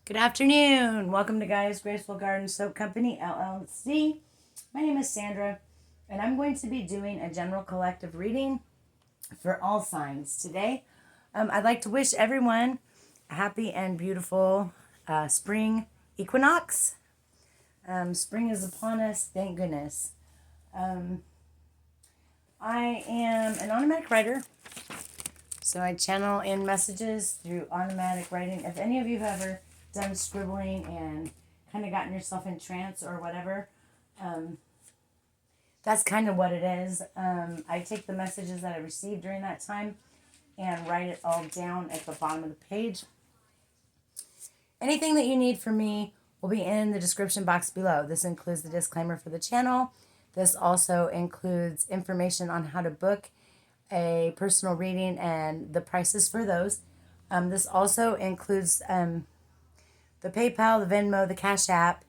Good afternoon. Welcome to Gaia's Graceful Garden Soap Company, LLC. My name is Sandra, and I'm going to be doing a general collective reading for all signs today. I'd like to wish everyone a happy and beautiful spring equinox. Spring is upon us, thank goodness. I am an automatic writer, so I channel in messages through automatic writing. If any of you have ever done scribbling and kind of gotten yourself in trance or whatever, that's kind of what it is. I take the messages that I received during that time and write it all down at the bottom of the page. Anything that you need from me will be in the description box below. This includes the disclaimer for the channel. This also includes information on how to book a personal reading and the prices for those. This also includes the PayPal, the Venmo, the Cash App,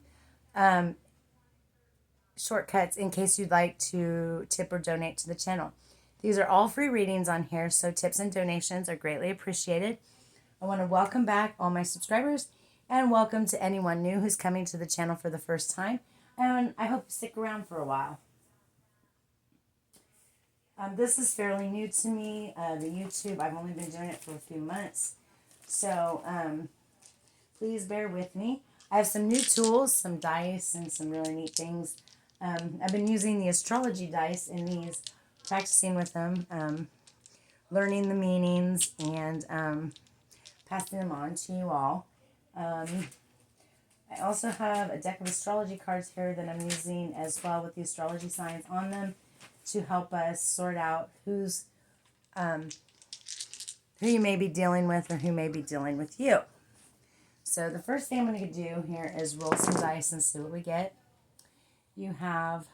shortcuts in case you'd like to tip or donate to the channel. These are all free readings on here, so tips and donations are greatly appreciated. I want to welcome back all my subscribers and welcome to anyone new who's coming to the channel for the first time. And I hope you stick around for a while. This is fairly new to me, the YouTube. I've only been doing it for a few months. So please bear with me. I have some new tools, some dice, and some really neat things. I've been using the astrology dice in these, practicing with them, learning the meanings, and passing them on to you all. I also have a deck of astrology cards here that I'm using as well with the astrology signs on them to help us sort out who you may be dealing with or who may be dealing with you. So the first thing I'm going to do here is roll some dice and see what we get. You have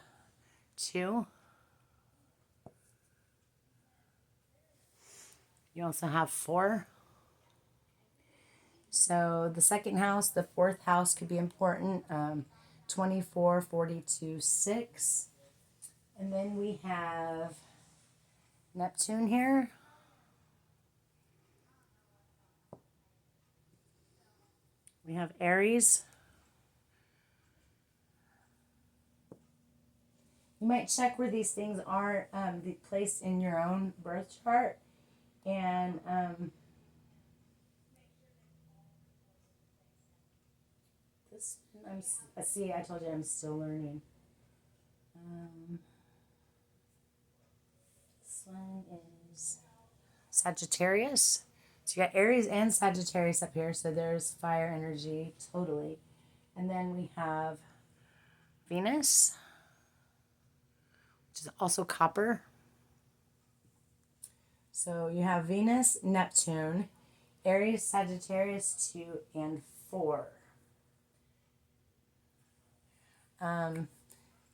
2. You also have 4. So the second house, the 4th house could be important. 24, 42, 6. And then we have Neptune here. We have Aries. You might check where these things are placed in your own birth chart. And this one, I told you I'm still learning. This one is Sagittarius. So you got Aries and Sagittarius up here. So there's fire energy, totally. And then we have Venus, which is also copper. So you have Venus, Neptune, Aries, Sagittarius, 2 and 4.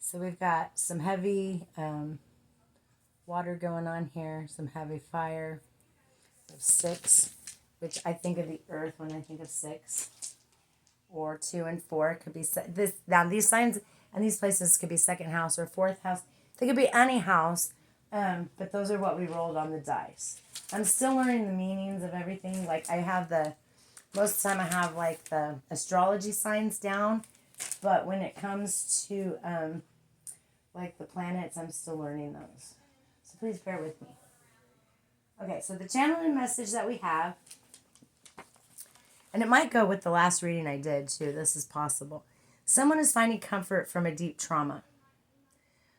So we've got some heavy water going on here, some heavy fire. 6, which I think of the earth when I think of 6, or 2 and 4 could be this. Now these signs and these places could be 2nd house or 4th house. They could be any house, but those are what we rolled on the dice. I'm still learning the meanings of everything. Like I have most of the time I have like the astrology signs down, but when it comes to like the planets, I'm still learning those. So please bear with me. Okay, so the channeling message that we have, and it might go with the last reading I did too, this is possible. Someone is finding comfort from a deep trauma.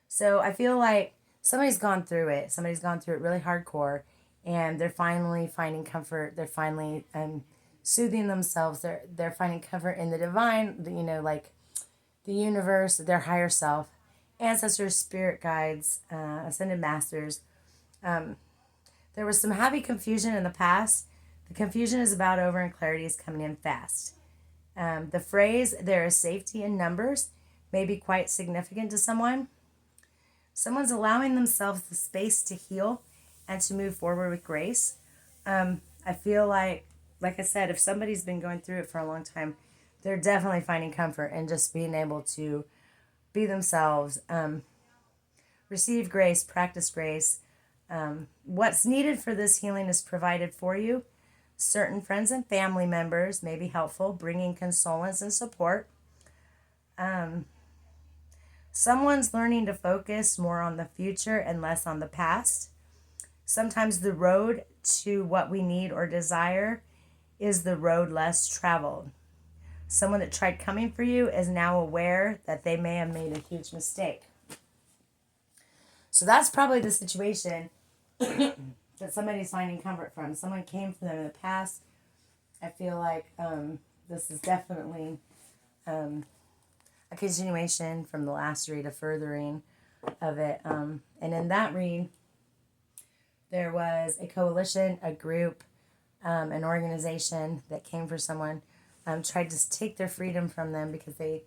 So I feel like somebody's gone through it. Somebody's gone through it really hardcore, and they're finally finding comfort. They're finally soothing themselves. They're finding comfort in the divine, like the universe, their higher self, ancestors, spirit guides, ascended masters. There was some heavy confusion in the past. The confusion is about over and clarity is coming in fast. The phrase, there is safety in numbers, may be quite significant to someone. Someone's allowing themselves the space to heal and to move forward with grace. I feel like I said, if somebody's been going through it for a long time, they're definitely finding comfort in just being able to be themselves, receive grace, practice grace. What's needed for this healing is provided for you. Certain friends and family members may be helpful, bringing consolence and support. Someone's learning to focus more on the future and less on the past. Sometimes the road to what we need or desire is the road less traveled. Someone that tried coming for you is now aware that they may have made a huge mistake. So that's probably the situation that somebody's finding comfort from. Someone came for them in the past. I feel like this is definitely a continuation from the last read, a furthering of it. And in that read, there was a coalition, a group, an organization that came for someone, tried to take their freedom from them because they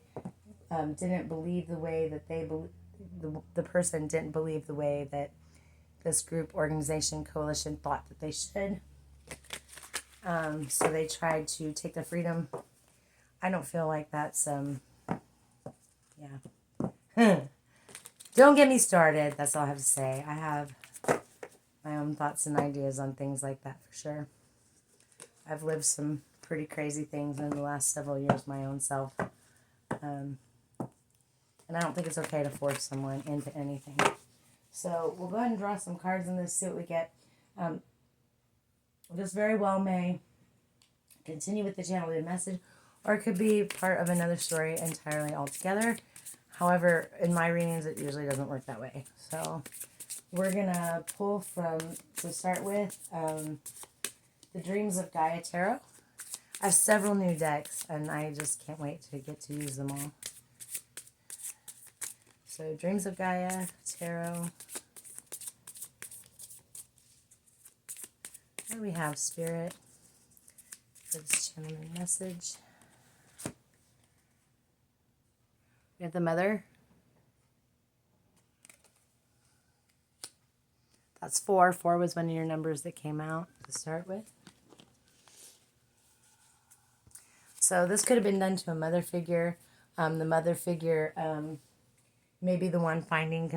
didn't believe the way that the person didn't believe the way that this group, organization, coalition thought that they should. So they tried to take their freedom. I don't feel like that's, yeah. Don't get me started. That's all I have to say. I have my own thoughts and ideas on things like that for sure. I've lived some pretty crazy things in the last several years my own self. And I don't think it's okay to force someone into anything. So we'll go ahead and draw some cards in this, see what we get. This very well may continue with the channel message, or it could be part of another story entirely altogether. However, in my readings, it usually doesn't work that way. So we're going to pull from, to start with, the Dreams of Gaia Tarot. I have several new decks, and I just can't wait to get to use them all. So Dreams of Gaia Tarot. What do we have, Spirit, for this channel message? We have the Mother. That's 4. 4 was one of your numbers that came out to start with. So this could have been done to a mother figure. The mother figure may be the one finding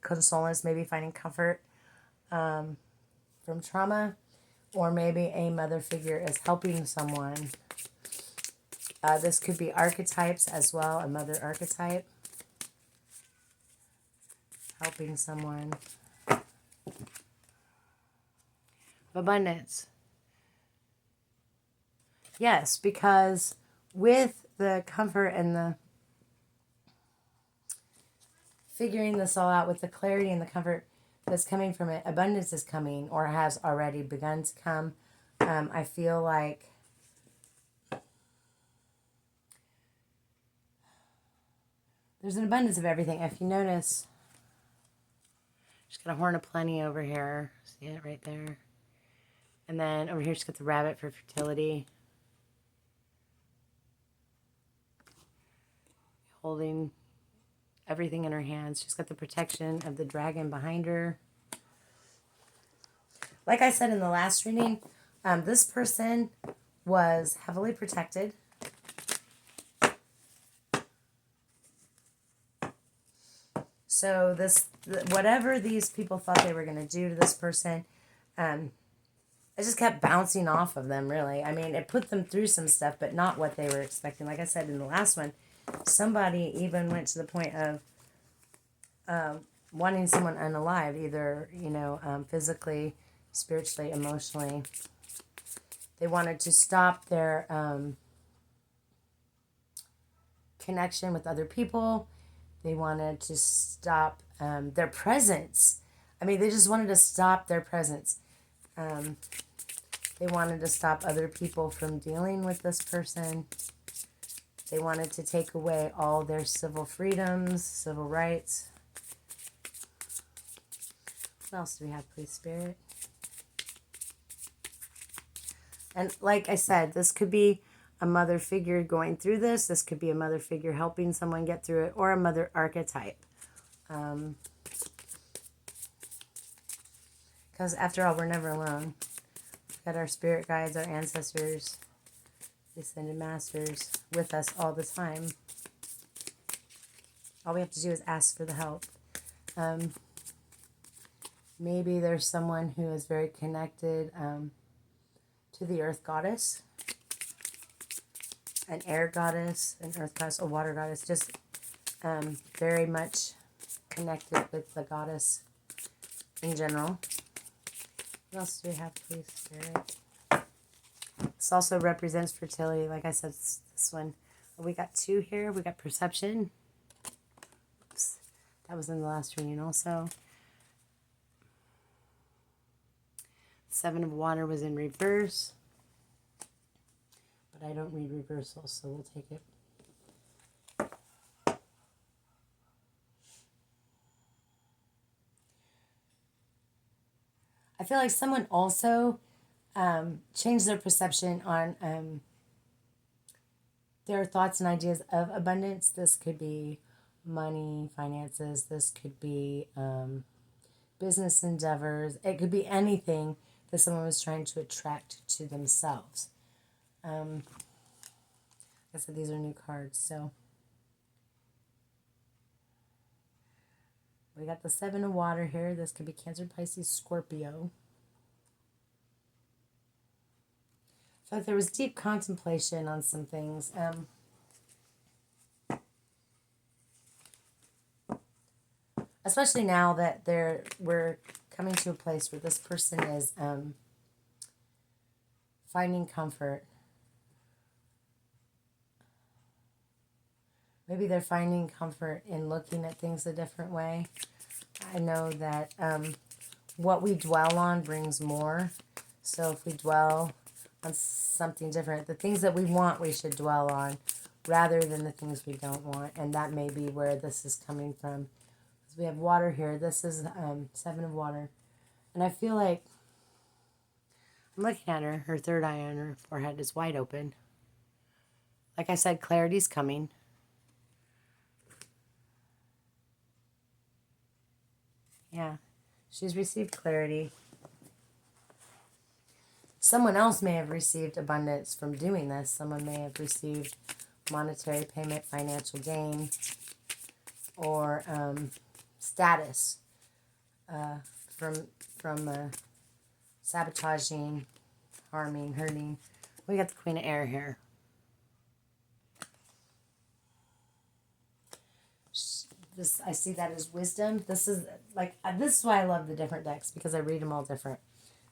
consolence, maybe finding comfort from trauma, or maybe a mother figure is helping someone. This could be archetypes as well, a mother archetype helping someone. Abundance. Yes, because with the comfort and the figuring this all out, with the clarity and the comfort that's coming from it, abundance is coming or has already begun to come. I feel like there's an abundance of everything. If you notice, she's got a horn of plenty over here. See it right there? And then over here she's got the rabbit for fertility. Holding everything in her hands. She's got the protection of the dragon behind her. Like I said in the last reading, this person was heavily protected. So this, whatever these people thought they were going to do to this person, it just kept bouncing off of them, really. I mean, it put them through some stuff, but not what they were expecting. Like I said in the last one, somebody even went to the point of wanting someone unalive, either, physically, spiritually, emotionally. They wanted to stop their connection with other people. They wanted to stop their presence. I mean, they just wanted to stop their presence. They wanted to stop other people from dealing with this person. They wanted to take away all their civil freedoms, civil rights. What else do we have, please, Spirit? And like I said, this could be a mother figure going through this. This could be a mother figure helping someone get through it, or a mother archetype. Because after all, we're never alone. We've got our spirit guides, our ancestors, ascended masters with us all the time. All we have to do is ask for the help. Maybe there's someone who is very connected to the earth goddess, an air goddess, an earth goddess, a water goddess, just very much connected with the goddess in general. What else do we have, please, Spirit? This also represents fertility. Like I said, this one. We got 2 here. We got perception. Oops. That was in the last reading also. 7 of water was in reverse. But I don't read reversals, so we'll take it. I feel like someone also changed their perception on their thoughts and ideas of abundance. This could be money, finances. This could be business endeavors. It could be anything that someone was trying to attract to themselves. Like I said, these are new cards, so we got the 7 of water here. This could be Cancer, Pisces, Scorpio. I feel like there was deep contemplation on some things. Especially now that we're coming to a place where this person is finding comfort. Maybe they're finding comfort in looking at things a different way. I know that what we dwell on brings more. So if we dwell on something different, the things that we want, we should dwell on rather than the things we don't want. And that may be where this is coming from. We have water here. This is 7 of water. And I feel like I'm looking at her. Her third eye on her forehead is wide open. Like I said, clarity's coming. Yeah, she's received clarity. Someone else may have received abundance from doing this. Someone may have received monetary payment, financial gain, or status from sabotaging, harming, hurting. We got the Queen of Air here. This, I see that as wisdom. This is this is why I love the different decks, because I read them all different.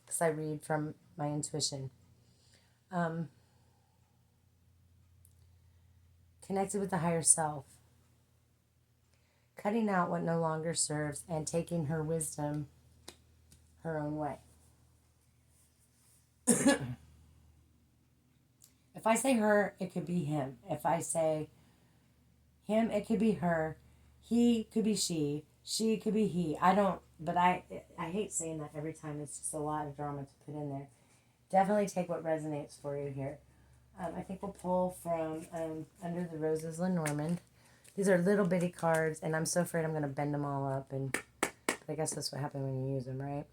Because I read from my intuition. Connected with the higher self. Cutting out what no longer serves and taking her wisdom her own way. If I say her, it could be him. If I say him, it could be her. He could be she. She could be he. But I hate saying that every time. It's just a lot of drama to put in there. Definitely take what resonates for you here. I think we'll pull from Under the Roses, Lenormand. These are little bitty cards, and I'm so afraid I'm going to bend them all up. But I guess that's what happens when you use them, right?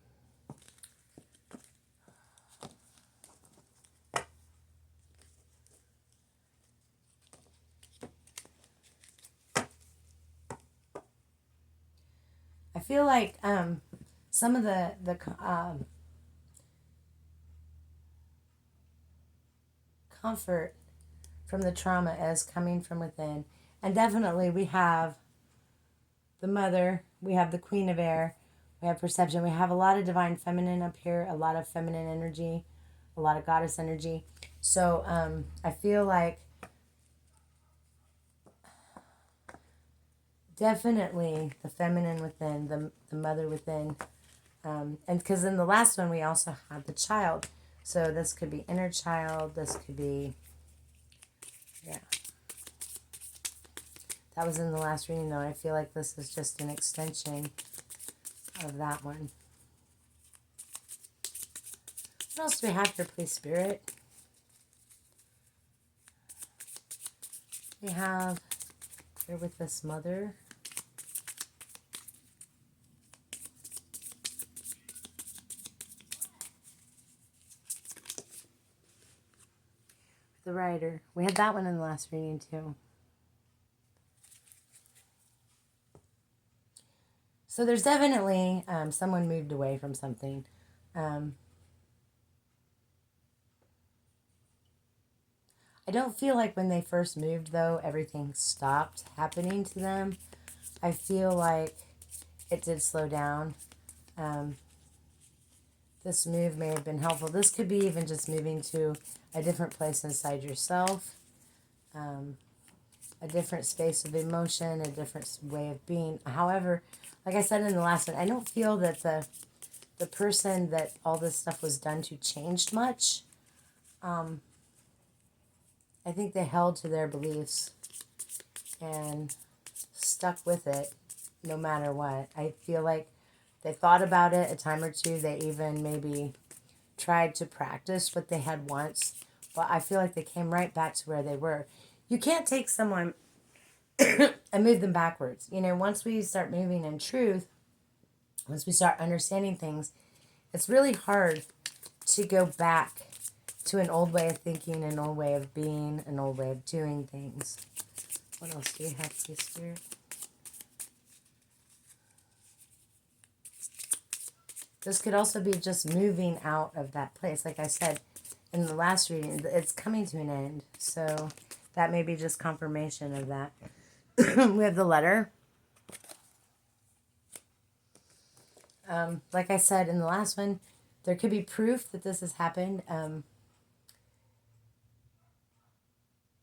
I feel like some of the comfort from the trauma is coming from within. And definitely we have the Mother, we have the Queen of Air, we have perception, we have a lot of divine feminine up here, a lot of feminine energy, a lot of goddess energy. So I feel like definitely the feminine within, the mother within. And because in the last one we also had the child. So this could be inner child, this could be, yeah. That was in the last reading, though. I feel like this is just an extension of that one. What else do we have here, please, Spirit? We have here with this Mother. The Rider. We had that one in the last reading, too. So there's definitely someone moved away from something. I don't feel like when they first moved, though, everything stopped happening to them. I feel like it did slow down. This move may have been helpful. This could be even just moving to a different place inside yourself, a different space of emotion, a different way of being. However, like I said in the last one, I don't feel that the person that all this stuff was done to changed much. I think they held to their beliefs and stuck with it no matter what. I feel like they thought about it a time or two. They even maybe tried to practice what they had once. But I feel like they came right back to where they were. You can't take someone and move them backwards. You know, once we start moving in truth, once we start understanding things, it's really hard to go back to an old way of thinking, an old way of being, an old way of doing things. What else do you have, please, Spirit? This could also be just moving out of that place. Like I said in the last reading, it's coming to an end. So that may be just confirmation of that. We have the letter. Like I said in the last one, there could be proof that this has happened.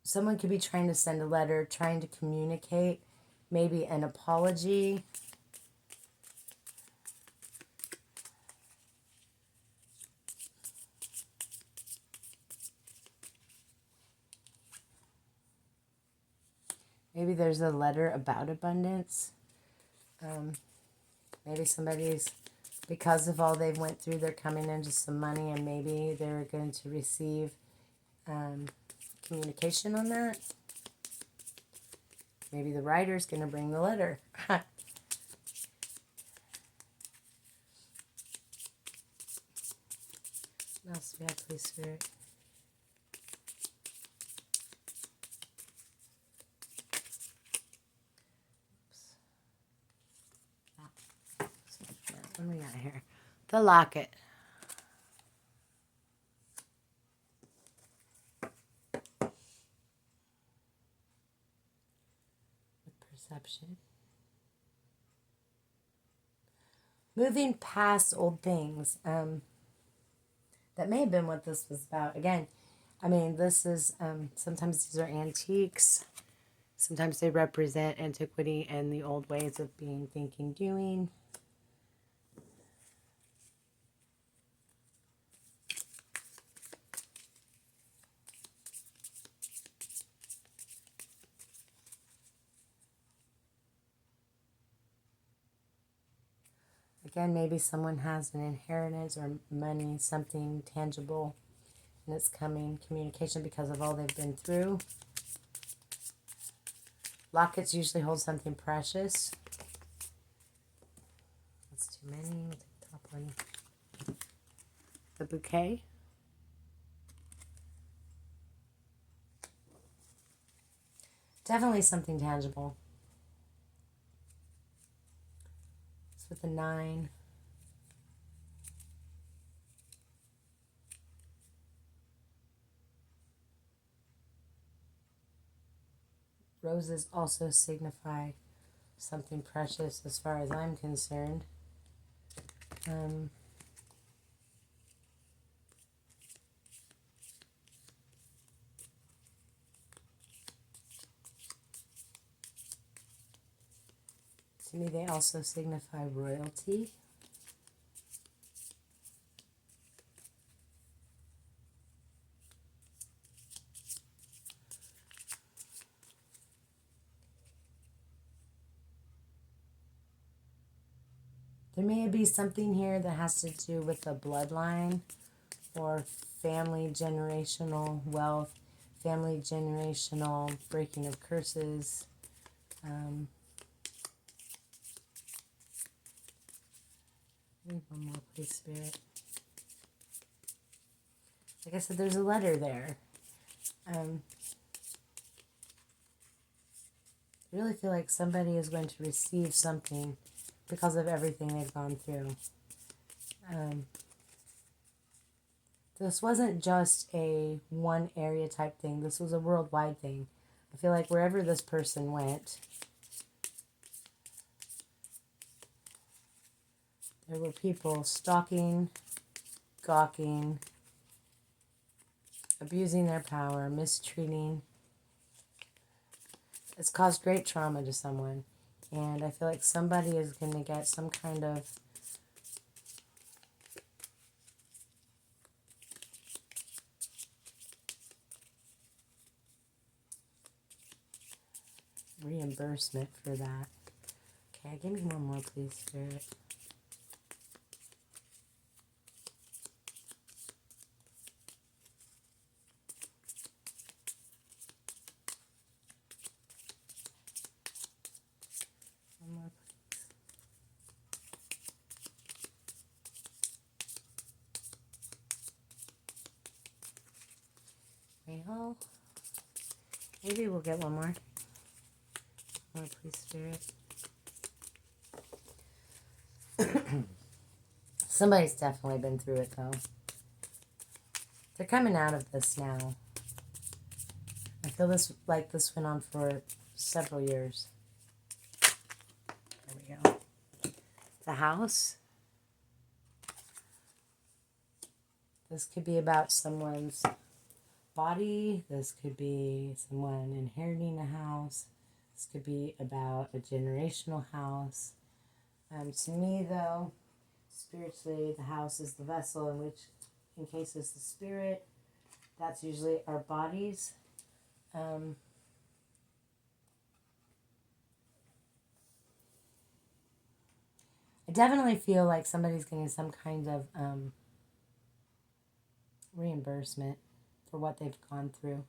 Someone could be trying to send a letter, trying to communicate, maybe an apology. Maybe there's a letter about abundance. Maybe somebody's, because of all they've went through, they're coming into some money, and maybe they're going to receive communication on that. Maybe the writer's going to bring the letter. What else do we have, please, Spirit? What do we got here? The locket. Perception. Moving past old things. That may have been what this was about. Again, I mean, this is, sometimes these are antiques. Sometimes they represent antiquity and the old ways of being, thinking, doing. Again, maybe someone has an inheritance or money, something tangible, and it's coming, communication because of all they've been through. Lockets usually hold something precious. That's too many. We'll take the top one. The bouquet. Definitely something tangible. It's with the 9. Roses also signify something precious as far as I'm concerned. To me, they also signify royalty. There may be something here that has to do with a bloodline or family generational wealth, family generational breaking of curses. One more, please, Spirit. Like I said, there's a letter there. I really feel like somebody is going to receive something because of everything they've gone through. This wasn't just a one area type thing. This was a worldwide thing. I feel like wherever this person went, there were people stalking, gawking, abusing their power, mistreating. It's caused great trauma to someone. And I feel like somebody is going to get some kind of reimbursement for that. Okay, give me one more, please, Spirit. One more, please. Well, maybe we'll get one more. One more, please, Spirit. Somebody's definitely been through it, though. They're coming out of this now. I feel like this went on for several years. There we go. The house. This could be about someone's body. This could be someone inheriting a house. This could be about a generational house. To me, though, spiritually, the house is the vessel in which encases the spirit. That's usually our bodies. I definitely feel like somebody's getting some kind of reimbursement for what they've gone through.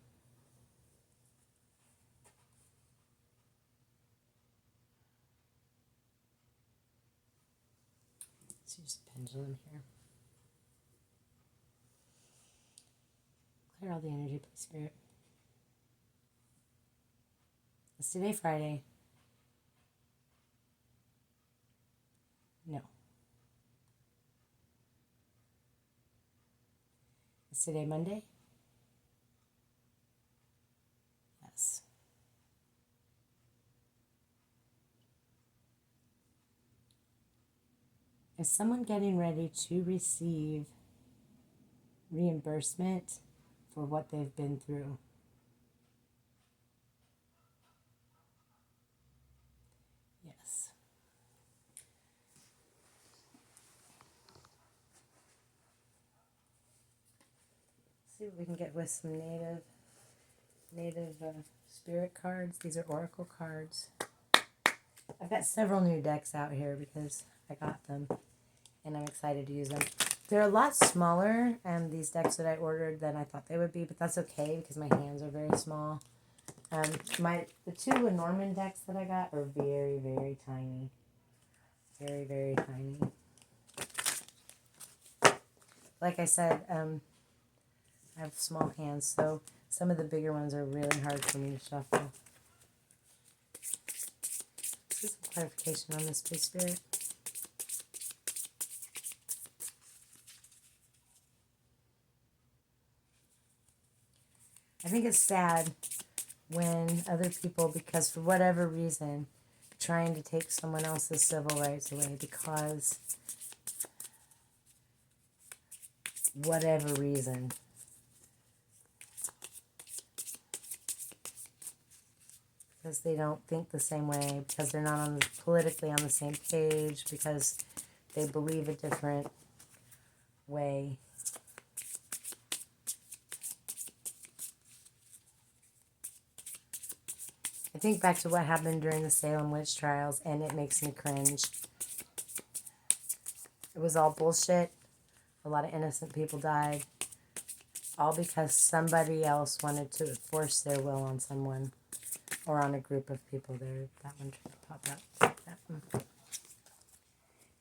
Let's use the pendulum here. Clear all the energy, please, Spirit. Is today Friday? No. Is today Monday? Yes. Is someone getting ready to receive reimbursement for what they've been through? Yes. See what we can get with some native spirit cards. These are oracle cards. I've got several new decks out here because I got them and I'm excited to use them. They're a lot smaller, these decks that I ordered, than I thought they would be, but that's okay because my hands are very small. The two Lenormand decks that I got are very, very tiny. Very, very tiny. Like I said, I have small hands, so some of the bigger ones are really hard for me to shuffle. Let's get some clarification on this, please, Spirit. I think it's sad when other people, because for whatever reason, trying to take someone else's civil rights away because whatever reason. Because they don't think the same way, because they're not politically on the same page, because they believe a different way. I think back to what happened during the Salem witch trials, and it makes me cringe. It was all bullshit. A lot of innocent people died. All because somebody else wanted to force their will on someone. Or on a group of people there. That one tried to pop out. That one.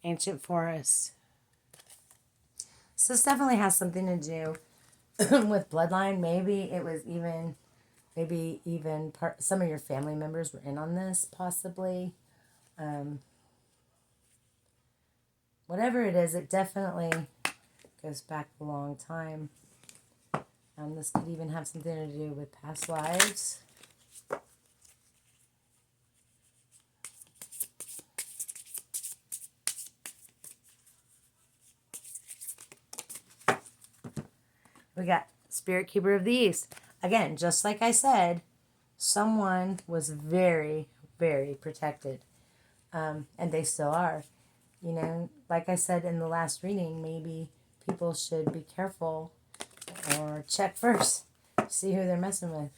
Ancient forest. So this definitely has something to do with bloodline. Maybe it was even... Maybe even some of your family members were in on this, possibly. Whatever it is, it definitely Goes back a long time. This could even have something to do with past lives. We got Spirit Keeper of the East. Again, just like I said, someone was very, very protected. And they still are. You know, like I said in the last reading, maybe people should be careful or check first. See who they're messing with.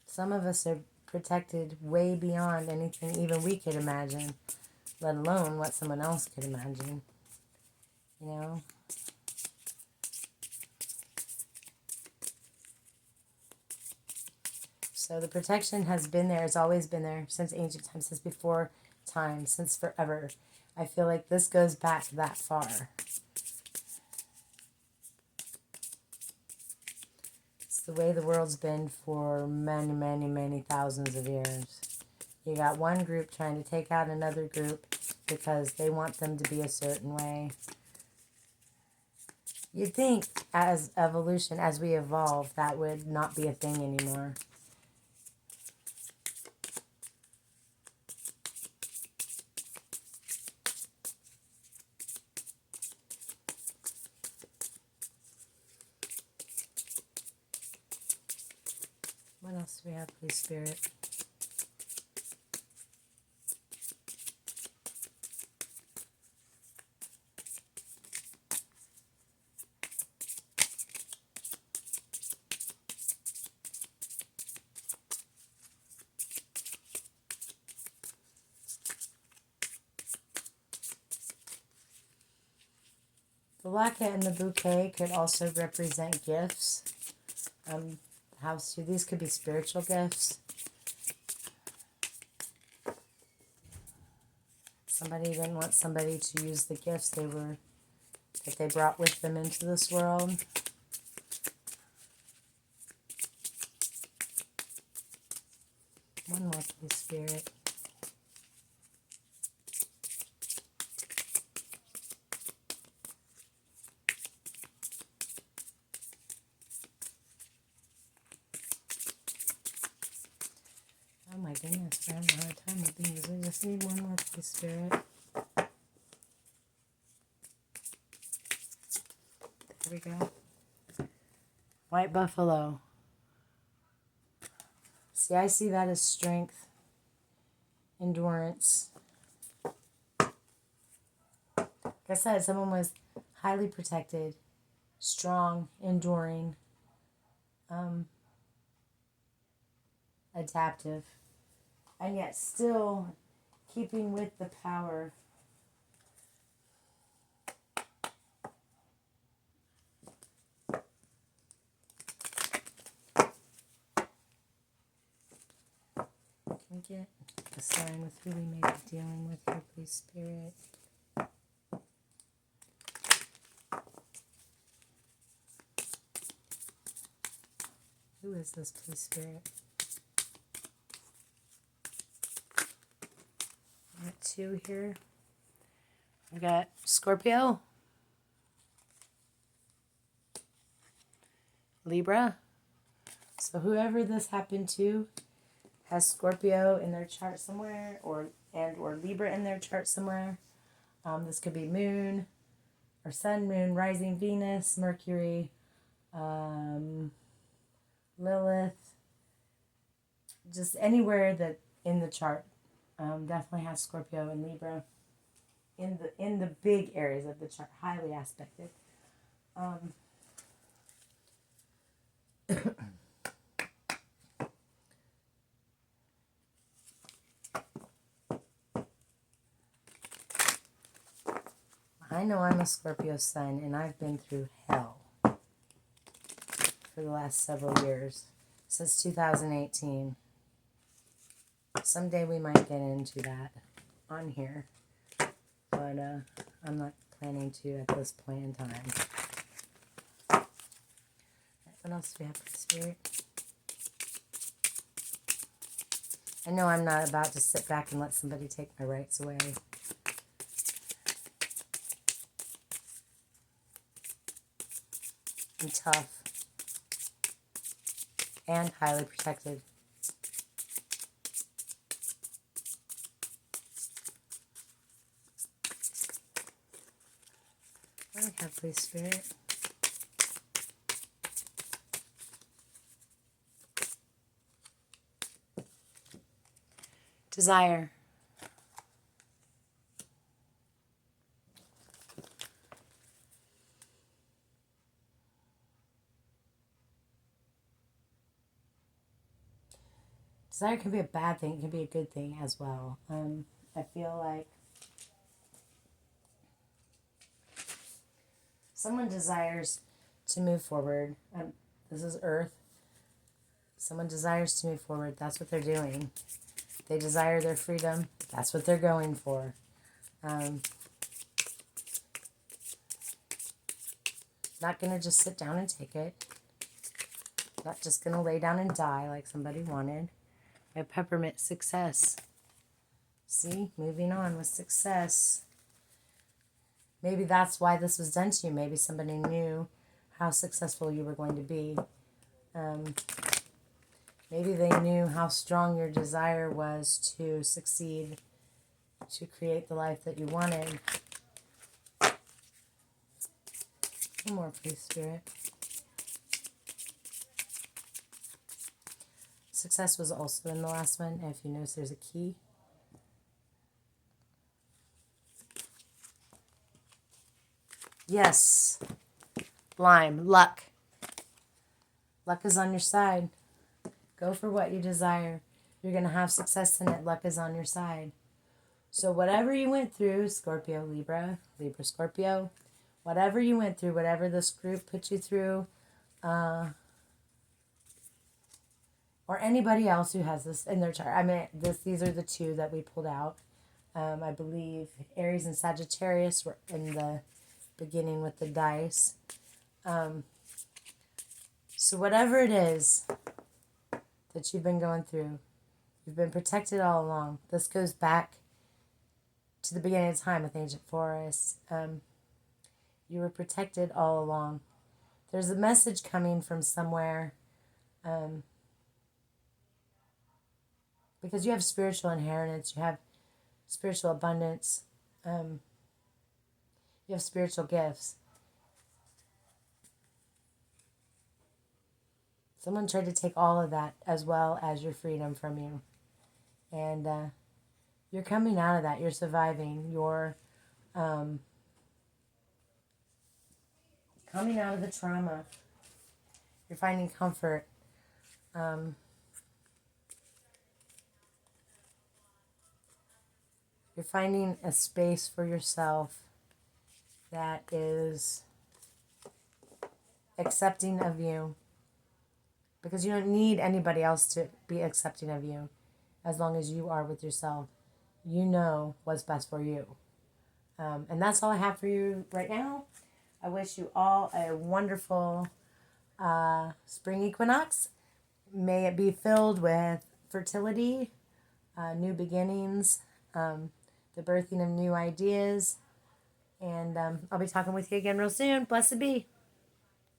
Some of us are protected way beyond anything even we could imagine, let alone what someone else could imagine. You know? So the protection has been there. It's always been there since ancient times, since before time, since forever. I feel like this goes back that far. It's the way the world's been for many, many, many thousands of years. You got one group trying to take out another group because they want them to be a certain way. You'd think as evolution, as we evolve, that would not be a thing anymore. What else do we have, please, Spirit? The locket and the bouquet could also represent gifts. House two. These could be spiritual gifts. Somebody didn't want somebody to use the gifts that they brought with them into this world. One more, please, Spirit. Oh my goodness, we're having a hard time with these. We just need one more, please, Spirit. There we go. White buffalo. See, I see that as strength, endurance. Like I said, someone was highly protected, strong, enduring, adaptive, and yet still keeping with the power. Can we get a sign with who we may be dealing with here, please, Spirit? Who is this, please, Spirit? I got two here. I got Scorpio, Libra. So whoever this happened to has Scorpio in their chart somewhere, or Libra in their chart somewhere. This could be Moon, or Sun, Moon, Rising, Venus, Mercury, Lilith. Just anywhere that in the chart definitely has Scorpio and Libra in the big areas of the chart, highly aspected. I know I'm a Scorpio sun, and I've been through hell for the last several years, since 2018. Someday we might get into that on here, but I'm not planning to at this point in time. What else do we have for Spirit? I know I'm not about to sit back and let somebody take my rights away. I'm tough and highly protected. What do we have, please, Spirit? Desire. Desire can be a bad thing. It can be a good thing as well. I feel like someone desires to move forward. This is Earth. Someone desires to move forward. That's what they're doing. They desire their freedom. That's what they're going for. Not going to just sit down and take it. Not just going to lay down and die like somebody wanted. A peppermint success. See? Moving on with success. Maybe that's why this was done to you. Maybe somebody knew how successful you were going to be. Maybe they knew how strong your desire was to succeed, to create the life that you wanted. One more, please, Spirit. Success was also in the last one. If you notice, there's a key. Yes. Lime. Luck. Luck is on your side. Go for what you desire. You're going to have success in it. Luck is on your side. So whatever you went through, Scorpio, Libra, Libra, Scorpio, whatever you went through, whatever this group put you through, or anybody else who has this in their chart. I mean, these are the two that we pulled out. I believe Aries and Sagittarius were in the beginning with the dice. So whatever it is that you've been going through, you've been protected all along. This goes back to the beginning of time with ancient forests. You were protected all along. There's a message coming from somewhere, because you have spiritual inheritance, you have spiritual abundance, you have spiritual gifts. Someone tried to take all of that as well as your freedom from you. And you're coming out of that. You're surviving. You're coming out of the trauma. You're finding comfort. You're finding a space for yourself that is accepting of you. Because you don't need anybody else to be accepting of you. As long as you are with yourself, you know what's best for you. And that's all I have for you right now. I wish you all a wonderful spring equinox. May it be filled with fertility, new beginnings, the birthing of new ideas. And I'll be talking with you again real soon. Blessed be.